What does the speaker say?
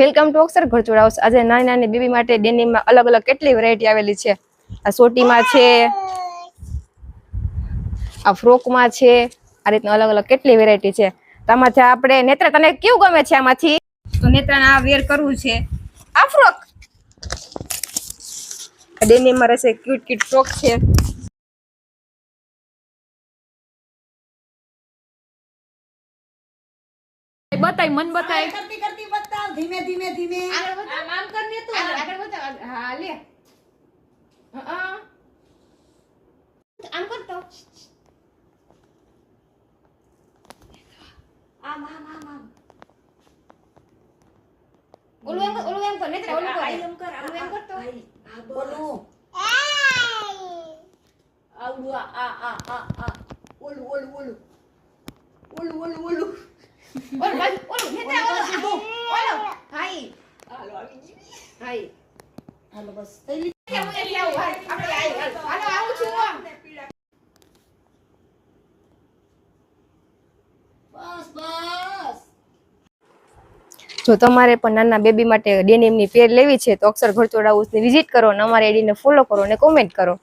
Welcome to Akshar Gharchol house. આજે નાની નાની બેબી માટે ડેનિમમાં અલગ અલગ કેટલી વેરાયટી આવેલી છે। આ સોટીમાં છે, આ ફ્રોકમાં છે, આ રીતના અલગ અલગ કેટલી વેરાયટી છે। આમાંથી આપણે નેત્રા તને કેવું ગમે છે આમાંથી? તો નેત્રાને આ વેર કરવું છે। આ ફ્રોક ડેનિમમાં રહેશે, ક્યુટ ક્યુટ ફ્રોક છે। बताई मन बताई करती करती बताओ धीमे धीमे धीमे आगे बता आम करने तो आगे बता हां ले आम कर तो आम आम आम आम ओलू एम कर नहीं तेरा ओलू कर आई एम कर ओलू एम कर तो बोलो आलू आ आ आ आ ओलू ओलू ओलू ओलू ओलू ओलू ओलू भाई ओलू नहीं तेरा ओलू ओलू हाय हालो આવી ગઈ हाय હાલો બસ થઈ લી કે મને લેવું ભાઈ આપણે આઈ હાલો આવું છું બસ બસ। જો તમારે પણ નાના બેબી માટે ડેનિમની પેર લેવી છે તો અક્ષર ઘરચોળ હાઉસની વિઝિટ કરો અને અમારી આઈડીને ફોલો કરો અને કોમેન્ટ કરો।